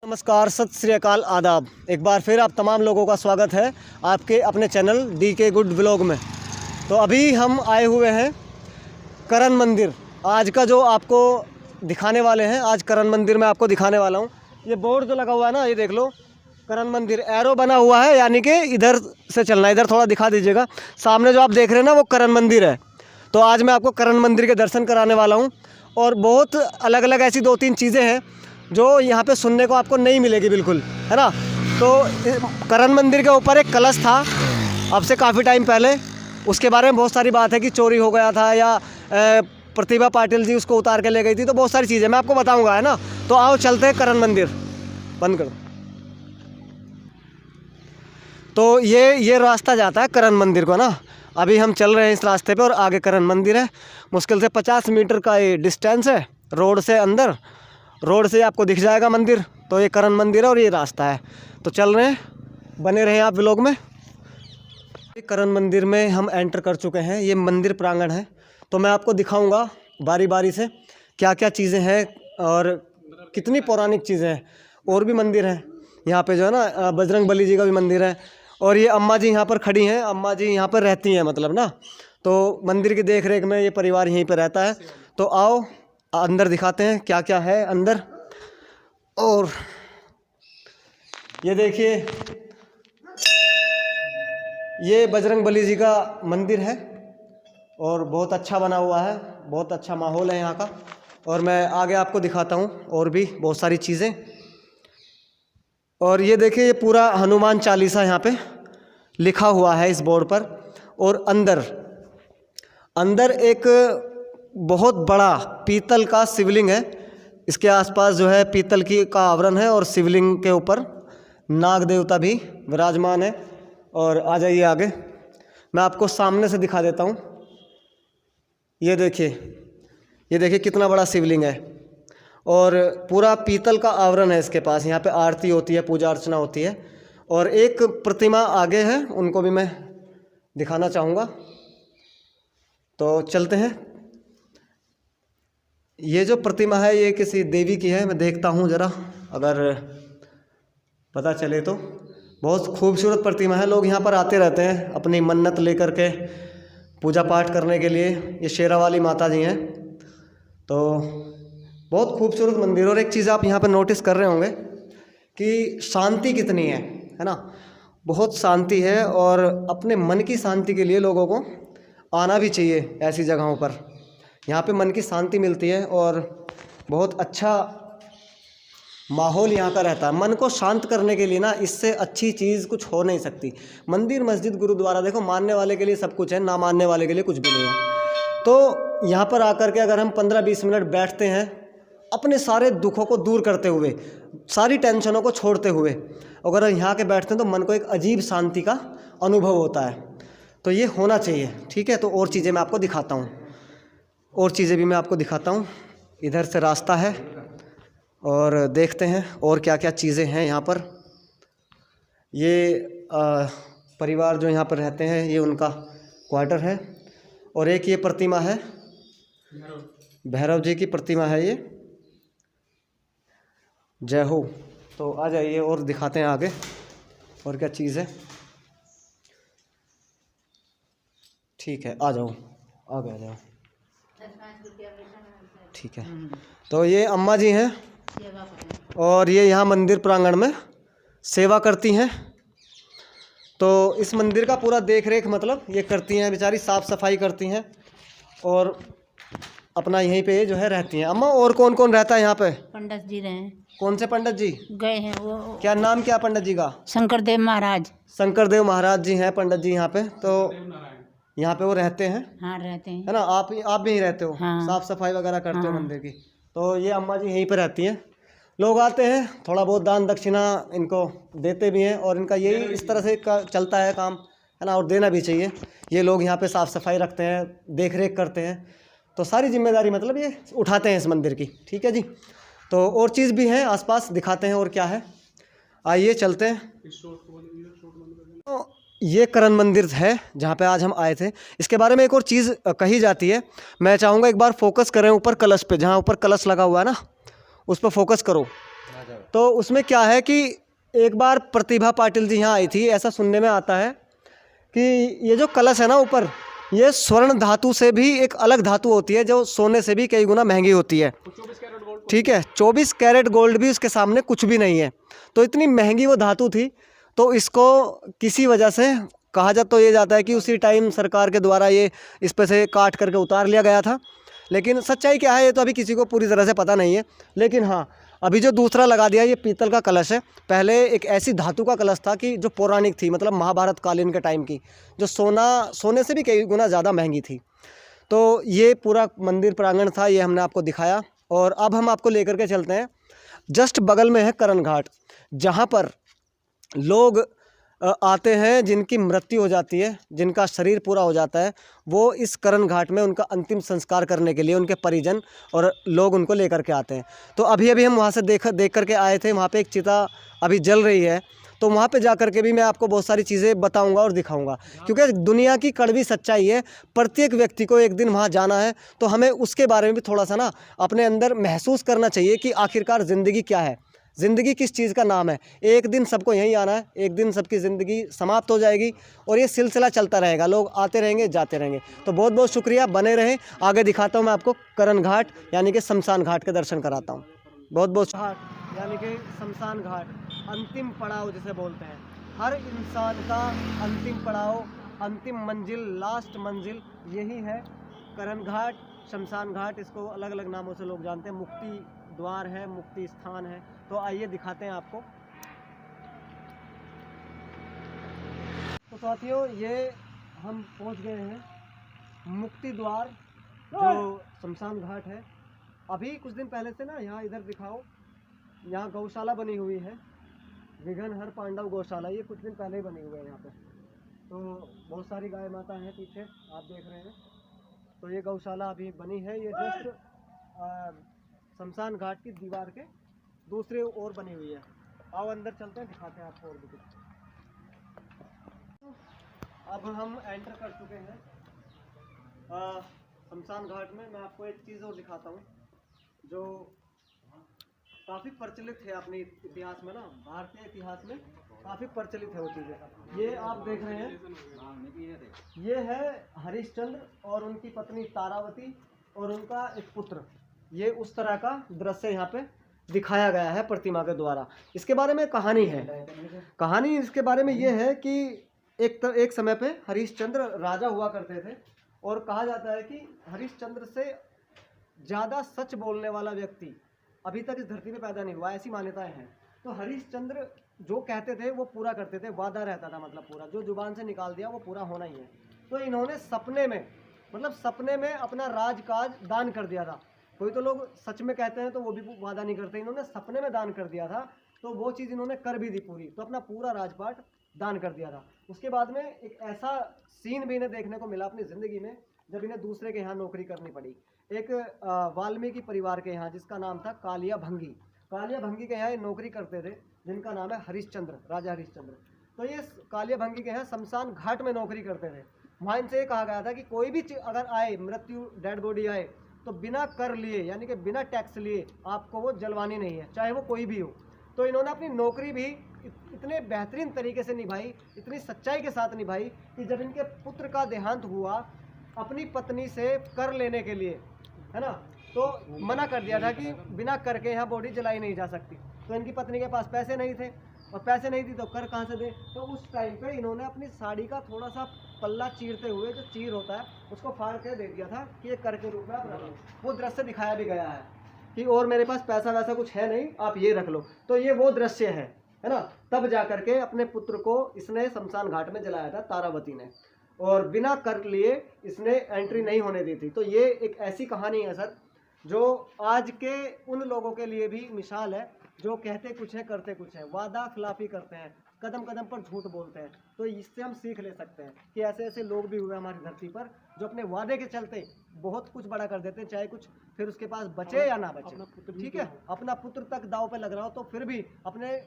नमस्कार, सत श्री अकाल, आदाब। एक बार फिर आप तमाम लोगों का स्वागत है आपके अपने चैनल DK गुड व्लॉग में। तो अभी हम आए हुए हैं करण मंदिर। आज का जो आपको दिखाने वाले हैं, आज करण मंदिर में आपको दिखाने वाला हूं। ये बोर्ड जो लगा हुआ है ना, ये देख लो, करण मंदिर एरो बना हुआ है, यानी कि इधर से चलना। इधर थोड़ा दिखा दीजिएगा। सामने जो आप देख रहे हैं ना, वो करण मंदिर है। तो आज मैं आपको करण मंदिर के दर्शन कराने वाला हूँ। और बहुत अलग अलग ऐसी 2-3 चीज़ें हैं जो यहाँ पे सुनने को आपको नहीं मिलेगी, बिल्कुल, है ना। तो करण मंदिर के ऊपर एक कलश था अब से काफ़ी टाइम पहले। उसके बारे में बहुत सारी बात है कि चोरी हो गया था या प्रतिभा पाटिल जी उसको उतार के ले गई थी। तो बहुत सारी चीज़ें मैं आपको बताऊंगा, है ना। तो आओ चलते हैं करण मंदिर। बंद करो। तो ये रास्ता जाता है करण मंदिर को ना। अभी हम चल रहे हैं इस रास्ते पे और आगे करण मंदिर है। मुश्किल से 50 मीटर का ये डिस्टेंस है रोड से। अंदर रोड से आपको दिख जाएगा मंदिर। तो ये करण मंदिर है और ये रास्ता है। तो चल रहे हैं, बने रहे आप व्लॉग में। करण मंदिर में हम एंटर कर चुके हैं। ये मंदिर प्रांगण है। तो मैं आपको दिखाऊंगा बारी बारी से क्या क्या चीज़ें हैं और कितनी पौराणिक चीज़ें हैं। और भी मंदिर हैं यहाँ पे, जो है ना, बजरंग बली जी का भी मंदिर है। और ये अम्मा जी यहाँ पर खड़ी हैं। अम्मा जी यहाँ पर रहती हैं, मतलब ना। तो मंदिर की देख रेख में ये परिवार यहीं पर रहता है। तो आओ अंदर दिखाते हैं क्या क्या है अंदर। और ये देखिए, ये बजरंग बली जी का मंदिर है और बहुत अच्छा बना हुआ है। बहुत अच्छा माहौल है यहाँ का। और मैं आगे आपको दिखाता हूँ और भी बहुत सारी चीज़ें। और ये देखिए, ये पूरा हनुमान चालीसा यहाँ पे लिखा हुआ है इस बोर्ड पर। और अंदर एक बहुत बड़ा पीतल का शिवलिंग है। इसके आसपास जो है पीतल की का आवरण है और शिवलिंग के ऊपर नाग देवता भी विराजमान है। और आ जाइए आगे, मैं आपको सामने से दिखा देता हूँ। ये देखिए कितना बड़ा शिवलिंग है और पूरा पीतल का आवरण है इसके पास। यहाँ पे आरती होती है, पूजा अर्चना होती है। और एक प्रतिमा आगे है, उनको भी मैं दिखाना चाहूँगा। तो चलते हैं। ये जो प्रतिमा है ये किसी देवी की है। मैं देखता हूँ ज़रा, अगर पता चले तो। बहुत खूबसूरत प्रतिमा है। लोग यहाँ पर आते रहते हैं अपनी मन्नत लेकर के पूजा पाठ करने के लिए। ये शेरावाली माता जी हैं। तो बहुत खूबसूरत मंदिर। और एक चीज़ आप यहाँ पर नोटिस कर रहे होंगे कि शांति कितनी है ना। बहुत शांति है। और अपने मन की शांति के लिए लोगों को आना भी चाहिए ऐसी जगहों पर। यहाँ पे मन की शांति मिलती है और बहुत अच्छा माहौल यहाँ का रहता है। मन को शांत करने के लिए ना, इससे अच्छी चीज़ कुछ हो नहीं सकती। मंदिर, मस्जिद, गुरुद्वारा, देखो, मानने वाले के लिए सब कुछ है, ना मानने वाले के लिए कुछ भी नहीं है। तो यहाँ पर आकर के अगर हम 15-20 मिनट बैठते हैं, अपने सारे दुखों को दूर करते हुए, सारी टेंशनों को छोड़ते हुए अगर यहाँ के बैठते हैं, तो मन को एक अजीब शांति का अनुभव होता है। तो ये होना चाहिए, ठीक है। तो और चीज़ें मैं आपको दिखाता हूँ। इधर से रास्ता है और देखते हैं और क्या क्या चीज़ें हैं यहाँ पर। ये परिवार जो यहाँ पर रहते हैं, ये उनका क्वार्टर है। और एक ये प्रतिमा है, भैरव जी की प्रतिमा है ये। जय हो। तो आ जाइए और दिखाते हैं आगे और क्या चीज़ है। ठीक है, आ जाओ, आगे आ जाओ। ठीक है। तो ये अम्मा जी हैं और ये यहाँ मंदिर प्रांगण में सेवा करती हैं। तो इस मंदिर का पूरा देख रेख, मतलब ये करती हैं बेचारी, साफ़ सफाई करती हैं और अपना यहीं पे जो है रहती हैं। अम्मा, और कौन कौन रहता है यहाँ पे? पंडित जी रहे। कौन से पंडित जी गए हैं वो? क्या नाम क्या पंडित जी का? शंकरदेव महाराज। शंकरदेव महाराज जी हैं पंडित जी यहाँ पे। तो यहाँ पे वो रहते हैं, हाँ, रहते हैं, है ना। आप भी यहीं रहते हो? हाँ। साफ सफाई वगैरह करते हो हाँ। मंदिर की। तो ये अम्मा जी यहीं पे रहती हैं। लोग आते हैं, थोड़ा बहुत दान दक्षिणा इनको देते भी हैं। और इनका यही इस तरह से चलता है काम, है ना। और देना भी चाहिए। ये लोग यहाँ पे साफ़ सफाई रखते हैं, देख रेख करते हैं। तो सारी जिम्मेदारी मतलब ये उठाते हैं इस मंदिर की, ठीक है जी। तो और चीज़ भी है आसपास, दिखाते हैं और क्या है। आइए चलते हैं। तो ये करण मंदिर है जहाँ पे आज हम आए थे। इसके बारे में एक और चीज़ कही जाती है, मैं चाहूँगा एक बार फोकस करें ऊपर कलश पे। जहाँ ऊपर कलश लगा हुआ है ना, उस पर फोकस करो। तो उसमें क्या है कि एक बार प्रतिभा पाटिल जी यहाँ आई थी, ऐसा सुनने में आता है कि ये जो कलश है ना ऊपर, ये स्वर्ण धातु से भी एक अलग धातु होती है जो सोने से भी कई गुना महंगी होती है। ठीक है, 24 कैरेट गोल्ड भी उसके सामने कुछ भी नहीं है। तो इतनी महंगी वो धातु थी, तो इसको किसी वजह से कहा तो ये जाता है कि उसी टाइम सरकार के द्वारा ये इस पे से काट करके उतार लिया गया था। लेकिन सच्चाई क्या है ये तो अभी किसी को पूरी तरह से पता नहीं है। लेकिन हाँ, अभी जो दूसरा लगा दिया ये पीतल का कलश है। पहले एक ऐसी धातु का कलश था कि जो पौराणिक थी, मतलब महाभारत कालीन के टाइम की, जो सोने से भी कई गुना ज़्यादा महंगी थी। तो ये पूरा मंदिर प्रांगण था, ये हमने आपको दिखाया। और अब हम आपको लेकर के चलते हैं, जस्ट बगल में है करण घाट, जहाँ पर लोग आते हैं जिनकी मृत्यु हो जाती है, जिनका शरीर पूरा हो जाता है, वो इस करण घाट में उनका अंतिम संस्कार करने के लिए उनके परिजन और लोग उनको लेकर के आते हैं। तो अभी अभी हम वहाँ से देख करके आए थे, वहाँ पे एक चिता अभी जल रही है। तो वहाँ पे जा कर के भी मैं आपको बहुत सारी चीज़ें बताऊंगा और दिखाऊंगा, क्योंकि दुनिया की कड़वी सच्चाई है, प्रत्येक व्यक्ति को एक दिन वहाँ जाना है। तो हमें उसके बारे में भी थोड़ा सा ना अपने अंदर महसूस करना चाहिए कि आखिरकार ज़िंदगी क्या है, ज़िंदगी किस चीज़ का नाम है। एक दिन सबको यहीं आना है, एक दिन सबकी ज़िंदगी समाप्त हो जाएगी और ये सिलसिला चलता रहेगा, लोग आते रहेंगे जाते रहेंगे। तो बहुत बहुत शुक्रिया, बने रहें। आगे दिखाता हूँ मैं आपको करण घाट यानी कि शमशान घाट के दर्शन कराता हूँ। बहुत बहुत घाट यानी कि शमशान घाट, अंतिम पड़ाव जिसे बोलते हैं। हर इंसान का अंतिम पड़ाव, अंतिम मंजिल, लास्ट मंजिल यही है, करण घाट, शमशान घाट। इसको अलग अलग नामों से लोग जानते हैं, मुक्ति द्वार है, मुक्ति स्थान है। तो आइए दिखाते हैं आपको। तो साथियों, ये हम पहुंच गए हैं मुक्ति द्वार, जो शमशान घाट है। अभी कुछ दिन पहले से ना यहाँ इधर दिखाओ, यहाँ गौशाला बनी हुई है, विघ्नहर पांडव गौशाला, ये कुछ दिन पहले ही बनी हुई है यहाँ पे। तो बहुत सारी गाय माता हैं पीछे, आप देख रहे हैं। तो ये गौशाला अभी बनी है, ये जस्ट शमशान घाट की दीवार के दूसरे ओर बनी हुई है। आओ अंदर चलते हैं, दिखाते हैं आपको और भी कुछ। अब हम एंटर कर चुके हैं शमशान घाट में। मैं आपको एक चीज़ और दिखाता हूँ जो काफ़ी प्रचलित है अपने इतिहास में ना, भारतीय इतिहास में काफ़ी प्रचलित है वो चीज़ें। ये आप देख रहे हैं, ये है हरिश्चंद्र और उनकी पत्नी तारावती और उनका एक पुत्र। ये उस तरह का दृश्य यहाँ पे दिखाया गया है प्रतिमा के द्वारा। इसके बारे में कहानी है, कहानी इसके बारे में ये है कि एक समय पे हरिश्चंद्र राजा हुआ करते थे, और कहा जाता है कि हरिश्चंद्र से ज़्यादा सच बोलने वाला व्यक्ति अभी तक इस धरती पे पैदा नहीं हुआ, ऐसी मान्यताएं हैं। तो हरिश्चंद्र जो कहते थे वो पूरा करते थे, वादा रहता था, मतलब पूरा जो जुबान से निकाल दिया वो पूरा होना ही है। तो इन्होंने सपने में, मतलब सपने में अपना राजकाज दान कर दिया था। कोई तो लोग सच में कहते हैं तो वो भी वादा नहीं करते, इन्होंने सपने में दान कर दिया था, तो वो चीज़ इन्होंने कर भी दी पूरी। तो अपना पूरा राजपाट दान कर दिया था। उसके बाद में एक ऐसा सीन भी इन्हें देखने को मिला अपनी ज़िंदगी में, जब इन्हें दूसरे के यहाँ नौकरी करनी पड़ी। एक वाल्मीकि परिवार के यहाँ, जिसका नाम था कालिया भंगी, कालिया भंगी के यहाँ ये नौकरी करते थे, जिनका नाम है हरिश्चंद्र, राजा हरिश्चंद्र। तो ये कालिया भंगी के यहाँ शमशान घाट में नौकरी करते थे। वहाँ इनसे ये कहा गया था कि कोई भी अगर आए, मृत्यु, डेड बॉडी आए, तो बिना कर लिए यानी कि बिना टैक्स लिए आपको वो जलवानी नहीं है, चाहे वो कोई भी हो। तो इन्होंने अपनी नौकरी भी इतने बेहतरीन तरीके से निभाई, इतनी सच्चाई के साथ निभाई कि जब इनके पुत्र का देहांत हुआ, अपनी पत्नी से कर लेने के लिए, है ना, तो मना कर दिया था कि बिना कर के यहाँ बॉडी जलाई नहीं जा सकती। तो इनकी पत्नी के पास पैसे नहीं थे, और पैसे नहीं थी तो कर कहाँ से दे। तो उस टाइम पे इन्होंने अपनी साड़ी का थोड़ा सा पल्ला चीरते हुए, जो चीर होता है उसको फाड़ के दे दिया था कि ये कर के रूप में आप रख लो। वो दृश्य दिखाया भी गया है कि और मेरे पास पैसा वैसा कुछ है नहीं, आप ये रख लो। तो ये वो दृश्य है ना। तब जा करके अपने पुत्र को इसने शमशान घाट में जलाया था, तारावती ने, और बिना कर लिए इसने एंट्री नहीं होने दी थी। तो ये एक ऐसी कहानी है सर, जो आज के उन लोगों के लिए भी मिसाल है जो कहते कुछ है करते कुछ है, वादा खिलाफी करते हैं, कदम कदम पर झूठ बोलते हैं। तो इससे हम सीख ले सकते हैं कि ऐसे ऐसे लोग भी हुए हमारी धरती पर जो अपने वादे के चलते बहुत कुछ बड़ा कर देते हैं, चाहे कुछ फिर उसके पास बचे या ना बचे। ठीक है, अपना पुत्र तक दाव पे लग रहा हो तो फिर भी अपने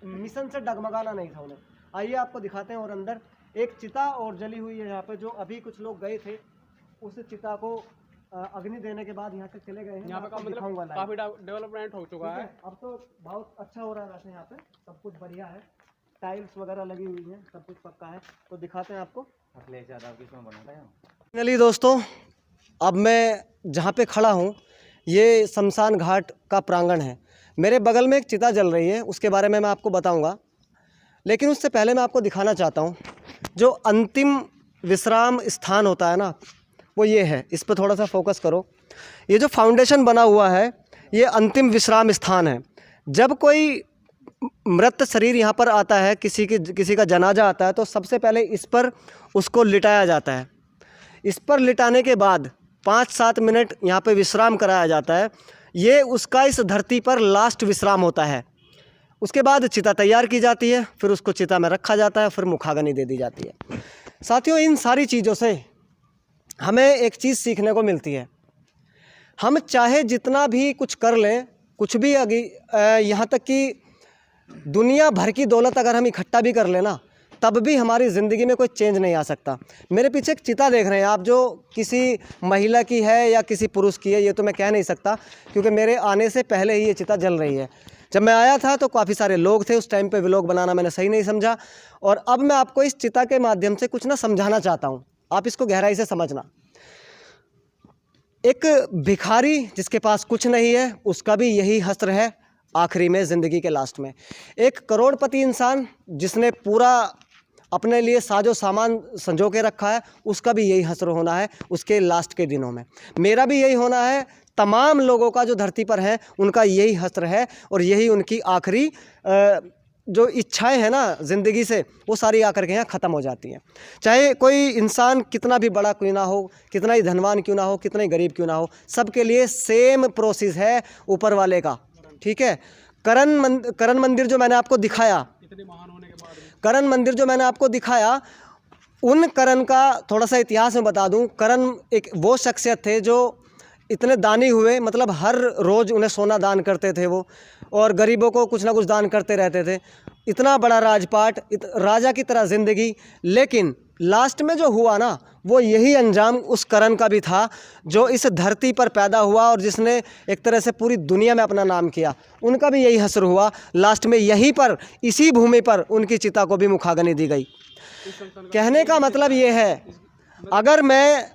मिशन से डगमगाना नहीं था उन्हें। आइए आपको दिखाते हैं। और अंदर एक चिता और जली हुई है यहाँ पे, जो अभी कुछ लोग गए थे उस चिता को अग्नि देने के बाद यहाँ पे चले गए हैं। यहाँ पे आपको मतलब दिखाऊंगा live। काफी डेवलपमेंट हो चुका है। अब तो बहुत अच्छा हो रहा है वैसे, यहाँ पे सब कुछ बढ़िया है, टाइल्स वगैरह लगी हुई हैं, सब कुछ पक्का है। तो दिखाते हैं आपको। फाइनली दोस्तों, अब मैं जहाँ पे खड़ा हूँ ये शमशान घाट का प्रांगण है। मेरे बगल में एक चिता जल रही है, उसके बारे में मैं आपको बताऊँगा, लेकिन उससे पहले मैं आपको दिखाना चाहता हूँ जो अंतिम विश्राम स्थान होता है ना, वो ये है। इस पर थोड़ा सा फोकस करो। ये जो फाउंडेशन बना हुआ है ये अंतिम विश्राम स्थान है। जब कोई मृत शरीर यहाँ पर आता है, किसी का जनाजा आता है, तो सबसे पहले इस पर उसको लिटाया जाता है। इस पर लिटाने के बाद 5-7 मिनट यहाँ पे विश्राम कराया जाता है। ये उसका इस धरती पर लास्ट विश्राम होता है। उसके बाद चिता तैयार की जाती है, फिर उसको चिता में रखा जाता है, फिर मुखाग्नि दे दी जाती है। साथियों, इन सारी चीज़ों से हमें एक चीज़ सीखने को मिलती है। हम चाहे जितना भी कुछ कर लें, कुछ भी यहाँ तक कि दुनिया भर की दौलत अगर हम इकट्ठा भी कर लेना, तब भी हमारी ज़िंदगी में कोई चेंज नहीं आ सकता। मेरे पीछे एक चिता देख रहे हैं आप, जो किसी महिला की है या किसी पुरुष की है ये तो मैं कह नहीं सकता, क्योंकि मेरे आने से पहले ही ये चिता जल रही है। जब मैं आया था तो काफ़ी सारे लोग थे, उस टाइम पे व्लॉग बनाना मैंने सही नहीं समझा, और अब मैं आपको इस चिता के माध्यम से कुछ ना समझाना चाहता हूँ। आप इसको गहराई से समझना। एक भिखारी जिसके पास कुछ नहीं है, उसका भी यही हश्र है आखिरी में, ज़िंदगी के लास्ट में। एक करोड़पति इंसान जिसने पूरा अपने लिए साजो सामान संजो के रखा है, उसका भी यही हश्र होना है उसके लास्ट के दिनों में। मेरा भी यही होना है, तमाम लोगों का जो धरती पर है उनका यही हश्र है, और यही उनकी आखिरी जो इच्छाएं हैं ना ज़िंदगी से, वो सारी आकर के यहाँ ख़त्म हो जाती हैं। चाहे कोई इंसान कितना भी बड़ा क्यों ना हो, कितना ही धनवान क्यों ना हो, कितना ही गरीब क्यों ना हो, सबके लिए सेम प्रोसेस है ऊपर वाले का। ठीक है। करण मंदिर जो मैंने आपको दिखाया, इतने महान होने के बाद करण मंदिर जो मैंने आपको दिखाया, उन करण का थोड़ा सा इतिहास में बता दूं। करण एक वो शख्सियत थे जो इतने दानी हुए, मतलब हर रोज़ उन्हें सोना दान करते थे वो, और गरीबों को कुछ ना कुछ दान करते रहते थे। इतना बड़ा राजपाट, राजा की तरह ज़िंदगी, लेकिन लास्ट में जो हुआ ना, वो यही अंजाम उस करण का भी था जो इस धरती पर पैदा हुआ और जिसने एक तरह से पूरी दुनिया में अपना नाम किया। उनका भी यही हश्र हुआ। लास्ट में यहीं पर, इसी भूमि पर उनकी चिता को भी मुखाग्नि दी गई। कहने का मतलब ये है, अगर मैं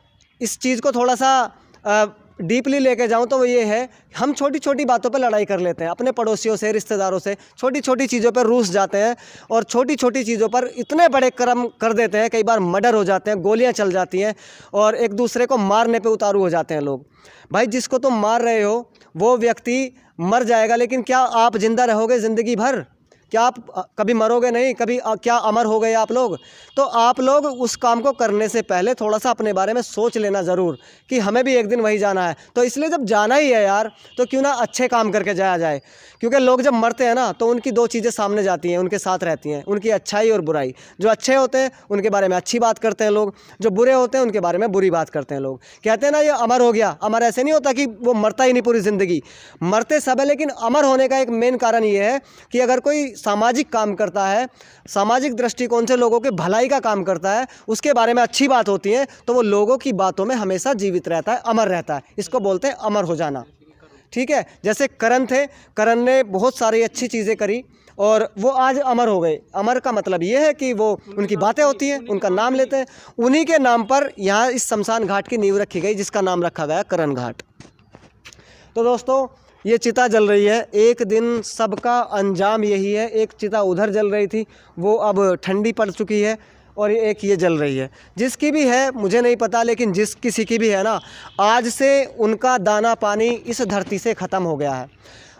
इस चीज़ को थोड़ा सा डीपली लेके जाऊं तो वो ये है, हम छोटी छोटी बातों पर लड़ाई कर लेते हैं अपने पड़ोसियों से, रिश्तेदारों से, छोटी छोटी चीज़ों पर रूस जाते हैं, और छोटी छोटी चीज़ों पर इतने बड़े कर्म कर देते हैं, कई बार मर्डर हो जाते हैं, गोलियां चल जाती हैं, और एक दूसरे को मारने पे उतारू हो जाते हैं लोग। भाई, जिसको तुम मार रहे हो वो व्यक्ति मर जाएगा, लेकिन क्या आप जिंदा रहोगे ज़िंदगी भर? क्या आप कभी मरोगे नहीं? कभी क्या अमर हो गए आप लोग? तो आप लोग उस काम को करने से पहले थोड़ा सा अपने बारे में सोच लेना ज़रूर कि हमें भी एक दिन वही जाना है। तो इसलिए जब जाना ही है यार, तो क्यों ना अच्छे काम करके जाया जाए, क्योंकि लोग जब मरते हैं ना तो उनकी दो चीज़ें सामने जाती हैं, उनके साथ रहती हैं, उनकी अच्छाई और बुराई। जो अच्छे होते हैं उनके बारे में अच्छी बात करते हैं लोग, जो बुरे होते हैं उनके बारे में बुरी बात करते हैं लोग। कहते हैं ना ये अमर हो गया। अमर ऐसे नहीं होता कि वो मरता ही नहीं पूरी ज़िंदगी, मरते सब है, लेकिन अमर होने का एक मेन कारण ये है कि अगर कोई सामाजिक काम करता है, सामाजिक दृष्टिकोण से लोगों के भलाई का काम करता है, उसके बारे में अच्छी बात होती है, तो वो लोगों की बातों में हमेशा जीवित रहता है, अमर रहता है। इसको बोलते हैं अमर हो जाना। ठीक है। जैसे करण थे, करण ने बहुत सारी अच्छी चीज़ें करी और वो आज अमर हो गए। अमर का मतलब ये है कि वो, उनकी बातें होती हैं, उनका नाम लेते हैं, उन्हीं के नाम पर यहाँ इस शमशान घाट की नींव रखी गई, जिसका नाम रखा गया करण घाट। तो दोस्तों, ये चिता जल रही है। एक दिन सबका अंजाम यही है। एक चिता उधर जल रही थी, वो अब ठंडी पड़ चुकी है, और एक ये जल रही है। जिसकी भी है मुझे नहीं पता, लेकिन जिस किसी की भी है ना, आज से उनका दाना पानी इस धरती से ख़त्म हो गया है।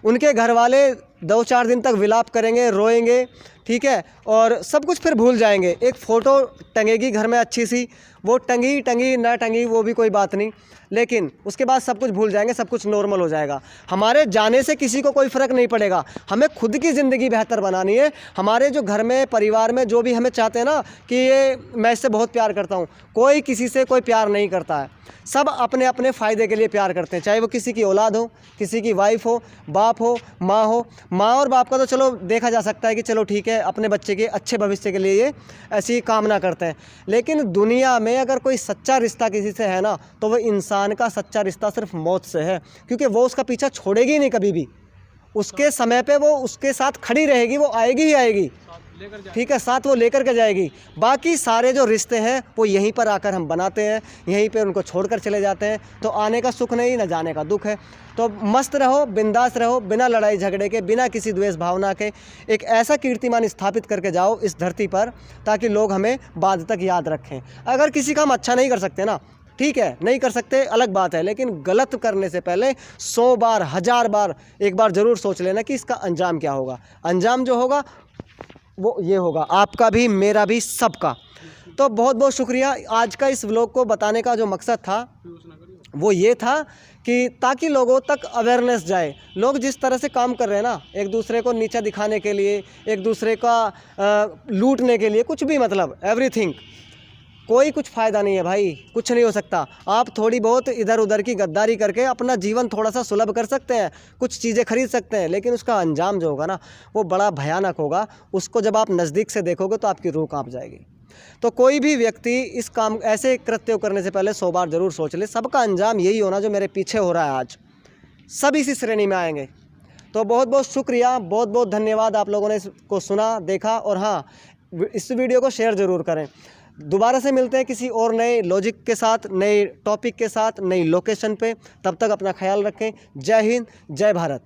उनके घर वाले 2-4 दिन तक विलाप करेंगे, रोएंगे, ठीक है, और सब कुछ फिर भूल जाएंगे। एक फ़ोटो टंगेगी घर में अच्छी सी, वो टंगी ना टंगी वो भी कोई बात नहीं, लेकिन उसके बाद सब कुछ भूल जाएंगे, सब कुछ नॉर्मल हो जाएगा। हमारे जाने से किसी को कोई फ़र्क नहीं पड़ेगा। हमें खुद की ज़िंदगी बेहतर बनानी है। हमारे जो घर में, परिवार में जो भी हमें चाहते हैं ना कि ये मैं इससे बहुत प्यार करता हूँ, कोई किसी से कोई प्यार नहीं करता है। सब अपने अपने फ़ायदे के लिए प्यार करते हैं, चाहे वो किसी की औलाद हो, किसी की वाइफ हो, बाप हो, माँ हो, माँ और बाप का तो चलो देखा जा सकता है कि चलो ठीक है, अपने बच्चे के अच्छे भविष्य के लिए ये ऐसी कामना करते हैं, लेकिन दुनिया में अगर कोई सच्चा रिश्ता किसी से है ना, तो वो इंसान का सच्चा रिश्ता सिर्फ मौत से है, क्योंकि वो उसका पीछा छोड़ेगी ही नहीं कभी भी। उसके समय पे वो उसके साथ खड़ी रहेगी, वो आएगी ही आएगी, ठीक है, साथ वो लेकर के जाएगी। बाकी सारे जो रिश्ते हैं वो यहीं पर आकर हम बनाते हैं, यहीं पे उनको छोड़कर चले जाते हैं। तो आने का सुख नहीं, न जाने का दुख है। तो मस्त रहो, बिंदास रहो, बिना लड़ाई झगड़े के, बिना किसी द्वेष भावना के एक ऐसा कीर्तिमान स्थापित करके जाओ इस धरती पर, ताकि लोग हमें बाद तक याद रखें। अगर किसी का हम अच्छा नहीं कर सकते ना, ठीक है, नहीं कर सकते अलग बात है, लेकिन गलत करने से पहले 100 बार 1000 बार एक बार ज़रूर सोच लेना कि इसका अंजाम क्या होगा। अंजाम जो होगा वो ये होगा, आपका भी, मेरा भी, सबका। तो बहुत बहुत शुक्रिया। आज का इस व्लॉग को बताने का जो मकसद था वो ये था कि ताकि लोगों तक अवेयरनेस जाए। लोग जिस तरह से काम कर रहे हैं ना, एक दूसरे को नीचा दिखाने के लिए, एक दूसरे का लूटने के लिए, कुछ भी, मतलब एवरीथिंग, कोई कुछ फ़ायदा नहीं है भाई, कुछ नहीं हो सकता। आप थोड़ी बहुत इधर उधर की गद्दारी करके अपना जीवन थोड़ा सा सुलभ कर सकते हैं, कुछ चीज़ें खरीद सकते हैं, लेकिन उसका अंजाम जो होगा ना वो बड़ा भयानक होगा। उसको जब आप नज़दीक से देखोगे तो आपकी रूह कांप जाएगी। तो कोई भी व्यक्ति इस काम, ऐसे कृत्य करने से पहले 100 बार ज़रूर सोच ले। सबका अंजाम यही होना जो मेरे पीछे हो रहा है आज, सब इसी श्रेणी में आएंगे। तो बहुत बहुत शुक्रिया, बहुत बहुत धन्यवाद, आप लोगों ने इसको सुना, देखा। और हाँ, इस वीडियो को शेयर ज़रूर करें। दोबारा से मिलते हैं किसी और नए लॉजिक के साथ, नए टॉपिक के साथ, नई लोकेशन पे। तब तक अपना ख्याल रखें। जय हिंद, जय भारत।